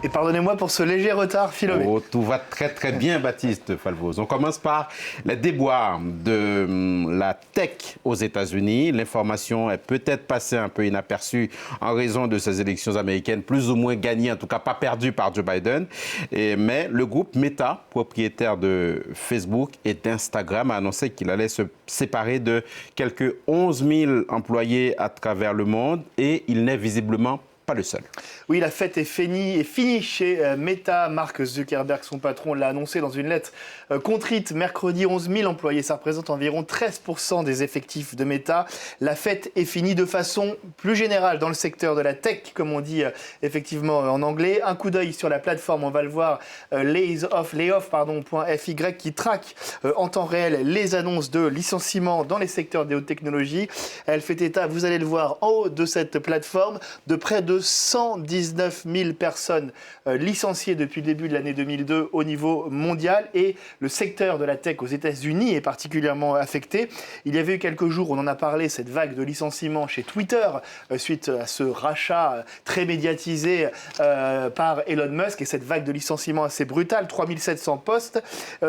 Et pardonnez-moi pour ce léger retard, Philomé. Oh, tout va très bien, Baptiste Falvoz. On commence par les déboires de la tech aux États-Unis. L'information est peut-être passée un peu inaperçue en raison de ces élections américaines, plus ou moins gagnées, en tout cas pas perdues par Joe Biden. Mais le groupe Meta, propriétaire de Facebook et d'Instagram, a annoncé qu'il allait se séparer de quelques 11 000 employés à travers le monde et il n'est visiblement pas le seul. Oui, la fête est finie chez Meta. Mark Zuckerberg, son patron, l'a annoncé dans une lettre contrite mercredi. 11 000 employés, ça représente environ 13% des effectifs de Meta. La fête est finie de façon plus générale dans le secteur de la tech, comme on dit effectivement en anglais. Un coup d'œil sur la plateforme, on va le voir, layoff.fy qui traque en temps réel les annonces de licenciements dans les secteurs des hautes technologies. Elle fait état, vous allez le voir, en haut de cette plateforme, de près de 119 000 personnes licenciées depuis le début de l'année 2002 au niveau mondial, et le secteur de la tech aux États-Unis est particulièrement affecté. Il y avait eu quelques jours, on en a parlé, cette vague de licenciements chez Twitter suite à ce rachat très médiatisé par Elon Musk, et cette vague de licenciements assez brutale, 3700 postes.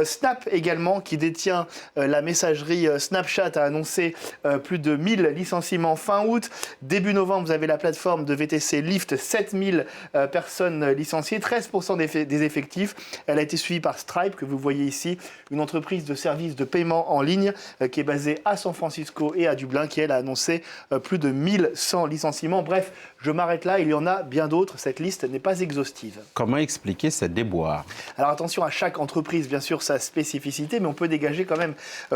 Snap également, qui détient la messagerie Snapchat, a annoncé plus de 1000 licenciements fin août. Début novembre, vous avez la plateforme de VTC Lyft, 7000 personnes licenciées, 13% des effectifs. Elle a été suivie par Stripe, que vous voyez ici, une entreprise de services de paiement en ligne qui est basée à San Francisco et à Dublin, qui elle a annoncé plus de 1100 licenciements. Bref, je m'arrête là, il y en a bien d'autres, cette liste n'est pas exhaustive. Comment expliquer ces déboires? Alors attention, à chaque entreprise, bien sûr, sa spécificité, mais on peut dégager quand même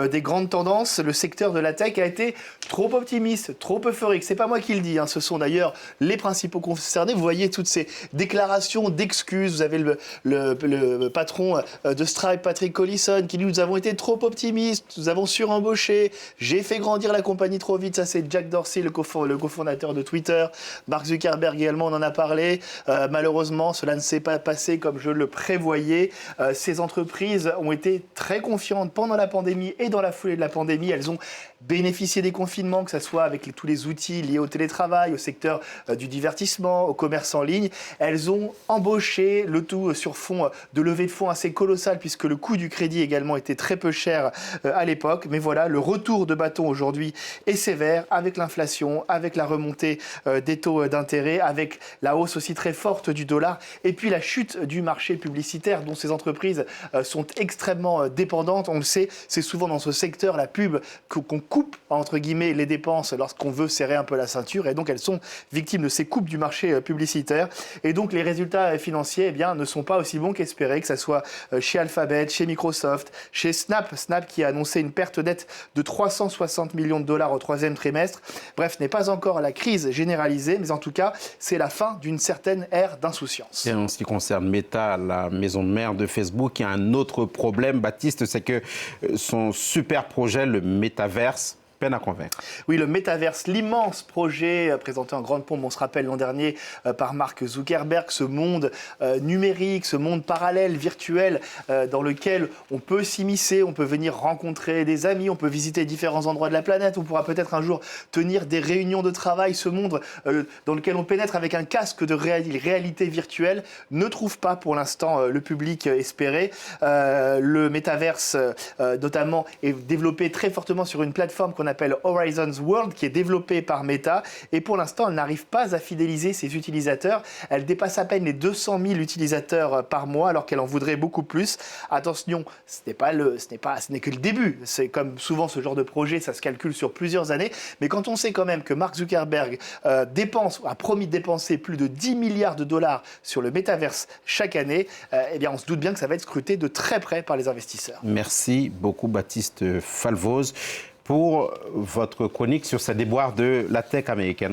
des grandes tendances. Le secteur de la tech a été trop optimiste, trop euphorique. C'est pas moi qui le dis, ce sont d'ailleurs les principaux concernés. Vous voyez toutes ces déclarations d'excuses. Vous avez le patron de Stripe, Patrick Collison, qui dit: nous avons été trop optimistes, nous avons surembauché, j'ai fait grandir la compagnie trop vite. Ça, c'est Jack Dorsey, le cofondateur de Twitter. Mark Zuckerberg également, on en a parlé. Malheureusement, cela ne s'est pas passé comme je le prévoyais. Ces entreprises ont été très confiantes pendant la pandémie et dans la foulée de la pandémie. Elles ont bénéficié des confinements, que ce soit avec tous les outils liés au télétravail, au secteur du divertissement, au commerce en ligne. Elles ont embauché, le tout sur fond de levée de fonds assez colossal, puisque le coût du crédit également était très peu cher à l'époque. Mais voilà, le retour de bâton aujourd'hui est sévère, avec l'inflation, avec la remontée des taux d'intérêt, avec la hausse aussi très forte du dollar, et puis la chute du marché publicitaire dont ces entreprises sont extrêmement dépendantes. On le sait, c'est souvent dans ce secteur, la pub, qu'on coupe entre guillemets les dépenses lorsqu'on veut serrer un peu la ceinture, et donc elles sont victimes de ces coupes du marché publicitaire. Et donc les résultats financiers ne sont pas aussi bons qu'espérés, que ce soit chez Alphabet, chez Microsoft, chez Snap qui a annoncé une perte nette de 360 millions de dollars au troisième trimestre. Bref, ce n'est pas encore la crise généralisée, mais en tout cas, c'est la fin d'une certaine ère d'insouciance. Et en ce qui concerne Meta, la maison mère de Facebook, il y a un autre problème, Baptiste, c'est que son super projet, le Metaverse, peine à convaincre. Oui, le Metaverse, l'immense projet présenté en grande pompe, on se rappelle l'an dernier, par Mark Zuckerberg, ce monde numérique, ce monde parallèle, virtuel, dans lequel on peut s'immiscer, on peut venir rencontrer des amis, on peut visiter différents endroits de la planète, on pourra peut-être un jour tenir des réunions de travail. Ce monde dans lequel on pénètre avec un casque de réalité virtuelle ne trouve pas pour l'instant le public espéré. Le Metaverse, notamment, est développé très fortement sur une plateforme qu'on appelle Horizons World, qui est développée par Meta, et pour l'instant elle n'arrive pas à fidéliser ses utilisateurs. Elle dépasse à peine les 200 000 utilisateurs par mois, alors qu'elle en voudrait beaucoup plus. Attention, ce n'est que le début. C'est comme souvent ce genre de projet, ça se calcule sur plusieurs années, mais quand on sait quand même que Mark Zuckerberg a promis de dépenser plus de 10 milliards de dollars sur le Metaverse chaque année, on se doute bien que ça va être scruté de très près par les investisseurs. Merci beaucoup, Baptiste Falvoz, pour votre chronique sur ces déboires de la tech américaine.